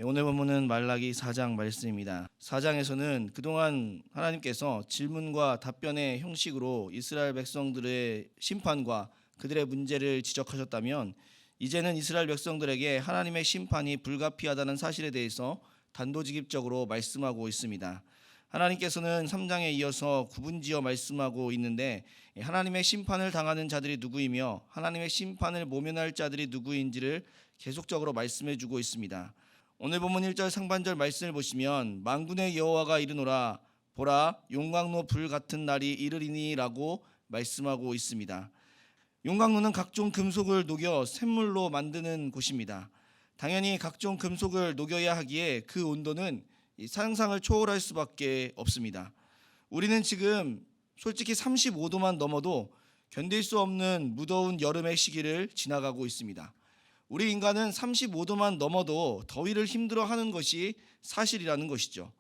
오늘 본문은 말라기 4장 말씀입니다. 4장에서는 그동안 하나님께서 질문과 답변의 형식으로 이스라엘 백성들의 심판과 그들의 문제를 지적하셨다면, 이제는 이스라엘 백성들에게 하나님의 심판이 불가피하다는 사실에 대해서 단도직입적으로 말씀하고 있습니다. 하나님께서는 3장에 이어서 구분지어 말씀하고 있는데, 하나님의 심판을 당하는 자들이 누구이며 하나님의 심판을 모면할 자들이 누구인지를 계속적으로 말씀해 주고 있습니다. 오늘 본문 1절 상반절 말씀을 보시면 만군의 여호와가 이르노라, 보라 용광로 불 같은 날이 이르리니라고 말씀하고 있습니다. 용광로는 각종 금속을 녹여 샘물로 만드는 곳입니다. 당연히 각종 금속을 녹여야 하기에 그 온도는 상상을 초월할 수밖에 없습니다. 우리는 지금 솔직히 35도만 넘어도 견딜 수 없는 무더운 여름의 시기를 지나가고 있습니다. 우리 인간은 35도만 넘어도 더위를 힘들어하는 것이 사실이라는 것이죠.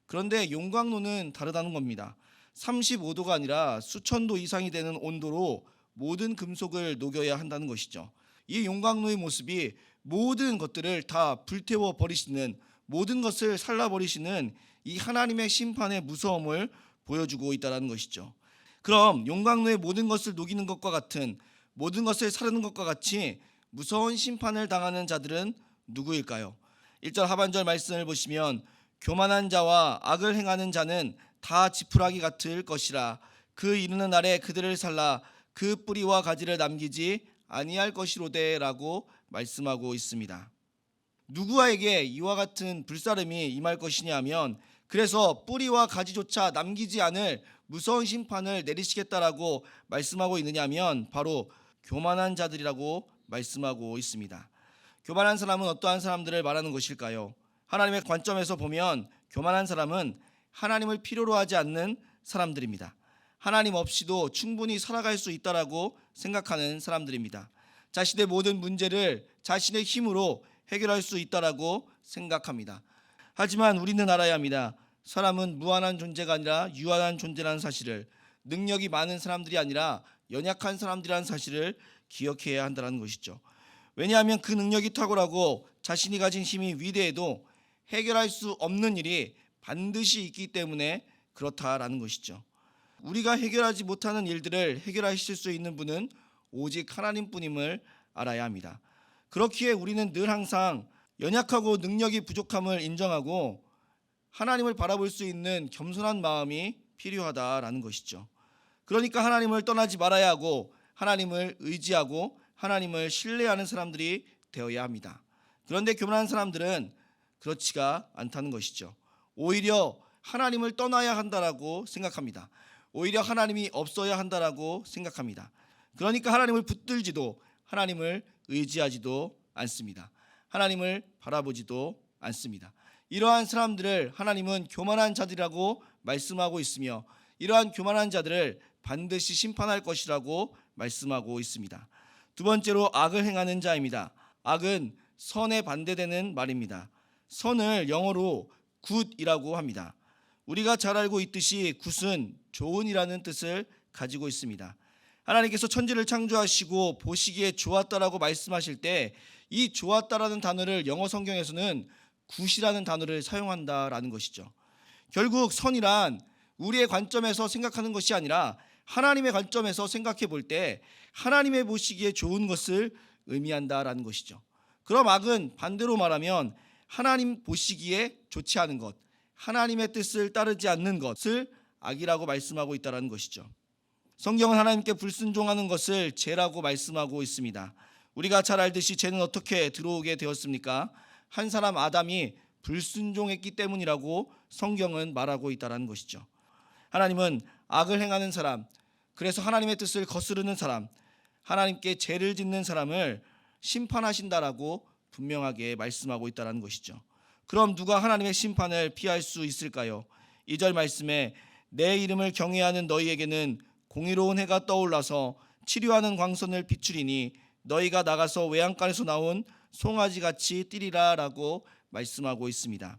그런데 용광로는 다르다는 겁니다. 35도가 아니라 수천 도 이상이 되는 온도로 모든 금속을 녹여야 한다는 것이죠. 이 용광로의 모습이 모든 것들을 다 불태워 버리시는, 모든 것을 살라버리시는 이 하나님의 심판의 무서움을 보여주고 있다는 것이죠. 그럼 용광로의 모든 것을 녹이는 것과 같은, 모든 것을 사르는 것과 같이 무서운 심판을 당하는 자들은 누구일까요? 1절 하반절 말씀을 보시면 교만한 자와 악을 행하는 자는 다 지푸라기 같을 것이라. 그 이르는 날에 그들을 살라 그 뿌리와 가지를 남기지 아니할 것이로되 라고 말씀하고 있습니다. 누구에게 이와 같은 불사름이 임할 것이냐 하면, 그래서 뿌리와 가지조차 남기지 않을 무서운 심판을 내리시겠다라고 말씀하고 있느냐 하면 바로 교만한 자들이라고 말씀하고 있습니다. 교만한 사람은 어떠한 사람들을 말하는 것일까요? 하나님의 관점에서 보면 교만한 사람은 하나님을 필요로 하지 않는 사람들입니다. 하나님 없이도 충분히 살아갈 수 있다라고 생각하는 사람들입니다. 자신의 모든 문제를 자신의 힘으로 해결할 수 있다라고 생각합니다. 하지만 우리는 알아야 합니다. 사람은 무한한 존재가 아니라 유한한 존재라는 사실을, 능력이 많은 사람들이 아니라 연약한 사람들이라는 사실을 기억해야 한다는 것이죠. 왜냐하면 그 능력이 탁월하고 자신이 가진 힘이 위대해도 해결할 수 없는 일이 반드시 있기 때문에 그렇다라는 것이죠. 우리가 해결하지 못하는 일들을 해결하실 수 있는 분은 오직 하나님뿐임을 알아야 합니다. 그렇기에 우리는 늘 항상 연약하고 능력이 부족함을 인정하고 하나님을 바라볼 수 있는 겸손한 마음이 필요하다라는 것이죠. 그러니까 하나님을 떠나지 말아야 하고 하나님을 의지하고 하나님을 신뢰하는 사람들이 되어야 합니다. 그런데 교만한 사람들은 그렇지가 않다는 것이죠. 오히려 하나님을 떠나야 한다라고 생각합니다. 오히려 하나님이 없어야 한다라고 생각합니다. 그러니까 하나님을 붙들지도 하나님을 의지하지도 않습니다. 하나님을 바라보지도 않습니다. 이러한 사람들을 하나님은 교만한 자들이라고 말씀하고 있으며, 이러한 교만한 자들을 반드시 심판할 것이라고 말씀하고 있습니다. 두 번째로 악을 행하는 자입니다. 악은 선에 반대되는 말입니다. 선을 영어로 굿이라고 합니다. 우리가 잘 알고 있듯이 굿은 좋은이라는 뜻을 가지고 있습니다. 하나님께서 천지를 창조하시고 보시기에 좋았다라고 말씀하실 때 이 좋았다라는 단어를 영어 성경에서는 굿이라는 단어를 사용한다라는 것이죠. 결국 선이란 우리의 관점에서 생각하는 것이 아니라 하나님의 관점에서 생각해 볼 때 하나님의 보시기에 좋은 것을 의미한다라는 것이죠. 그럼 악은 반대로 말하면 하나님 보시기에 좋지 않은 것, 하나님의 뜻을 따르지 않는 것을 악이라고 말씀하고 있다는 것이죠. 성경은 하나님께 불순종하는 것을 죄라고 말씀하고 있습니다. 우리가 잘 알듯이 죄는 어떻게 들어오게 되었습니까? 한 사람 아담이 불순종했기 때문이라고 성경은 말하고 있다는 것이죠. 하나님은 악을 행하는 사람, 그래서 하나님의 뜻을 거스르는 사람, 하나님께 죄를 짓는 사람을 심판하신다라고 분명하게 말씀하고 있다는 것이죠. 그럼 누가 하나님의 심판을 피할 수 있을까요? 2절 말씀에 내 이름을 경외하는 너희에게는 공의로운 해가 떠올라서 치료하는 광선을 비추리니 너희가 나가서 외양간에서 나온 송아지같이 뛰리라 라고 말씀하고 있습니다.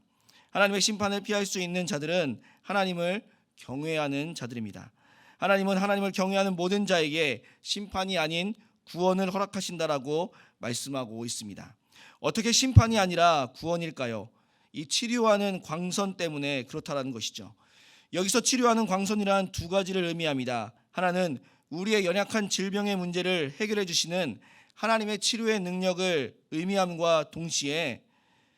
하나님의 심판을 피할 수 있는 자들은 하나님을 경외하는 자들입니다. 하나님은 하나님을 경외하는 모든 자에게 심판이 아닌 구원을 허락하신다라고 말씀하고 있습니다. 어떻게 심판이 아니라 구원일까요? 이 치료하는 광선 때문에 그렇다라는 것이죠. 여기서 치료하는 광선이란 두 가지를 의미합니다. 하나는 우리의 연약한 질병의 문제를 해결해 주시는 하나님의 치료의 능력을 의미함과 동시에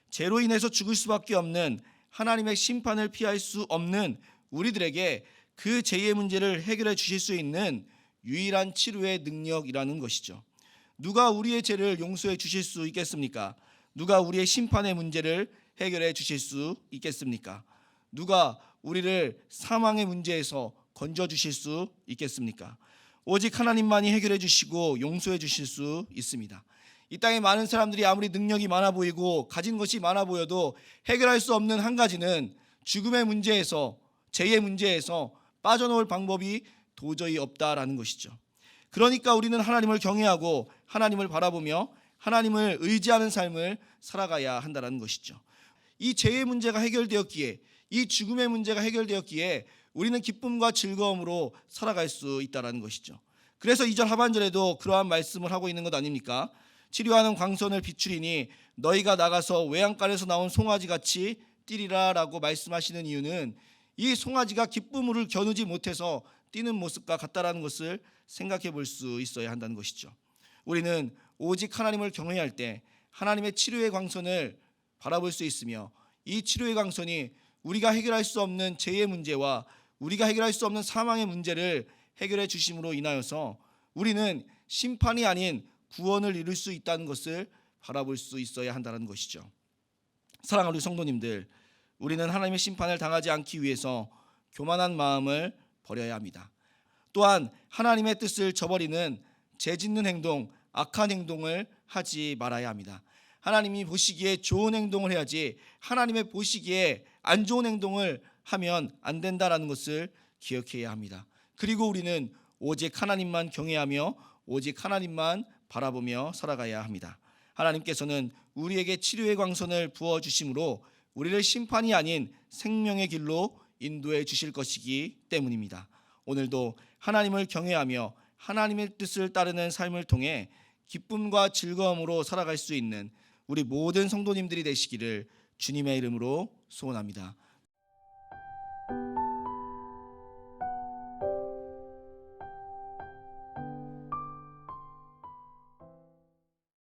죄로 인해서 죽을 수밖에 없는 하나님의 심판을 피할 수 없는 우리들에게 그 죄의 문제를 해결해 주실 수 있는 유일한 치료의 능력이라는 것이죠. 누가 우리의 죄를 용서해 주실 수 있겠습니까? 누가 우리의 심판의 문제를 해결해 주실 수 있겠습니까? 누가 우리를 사망의 문제에서 건져 주실 수 있겠습니까? 오직 하나님만이 해결해 주시고 용서해 주실 수 있습니다. 이 땅에 많은 사람들이 아무리 능력이 많아 보이고 가진 것이 많아 보여도 해결할 수 없는 한 가지는 죽음의 문제에서, 죄의 문제에서 빠져나올 방법이 도저히 없다라는 것이죠. 그러니까 우리는 하나님을 경외하고 하나님을 바라보며 하나님을 의지하는 삶을 살아가야 한다는 것이죠. 이 죄의 문제가 해결되었기에, 이 죽음의 문제가 해결되었기에 우리는 기쁨과 즐거움으로 살아갈 수 있다는 것이죠. 그래서 2절 하반절에도 그러한 말씀을 하고 있는 것 아닙니까? 치료하는 광선을 비추리니 너희가 나가서 외양간에서 나온 송아지같이 뛰리라 라고 말씀하시는 이유는 이 송아지가 기쁨을 겨누지 못해서 뛰는 모습과 같다라는 것을 생각해 볼 수 있어야 한다는 것이죠. 우리는 오직 하나님을 경외할 때 하나님의 치료의 광선을 바라볼 수 있으며, 이 치료의 광선이 우리가 해결할 수 없는 죄의 문제와 우리가 해결할 수 없는 사망의 문제를 해결해 주심으로 인하여서 우리는 심판이 아닌 구원을 이룰 수 있다는 것을 바라볼 수 있어야 한다는 것이죠. 사랑하는 우리 성도님들, 우리는 하나님의 심판을 당하지 않기 위해서 교만한 마음을 버려야 합니다. 또한 하나님의 뜻을 저버리는 죄짓는 행동, 악한 행동을 하지 말아야 합니다. 하나님이 보시기에 좋은 행동을 해야지 하나님의 보시기에 안 좋은 행동을 하면 안 된다라는 것을 기억해야 합니다. 그리고 우리는 오직 하나님만 경외하며 오직 하나님만 바라보며 살아가야 합니다. 하나님께서는 우리에게 치료의 광선을 부어주심으로 우리를 심판이 아닌 생명의 길로 인도해 주실 것이기 때문입니다. 오늘도 하나님을 경외하며 하나님의 뜻을 따르는 삶을 통해 기쁨과 즐거움으로 살아갈 수 있는 우리 모든 성도님들이 되시기를 주님의 이름으로 소원합니다.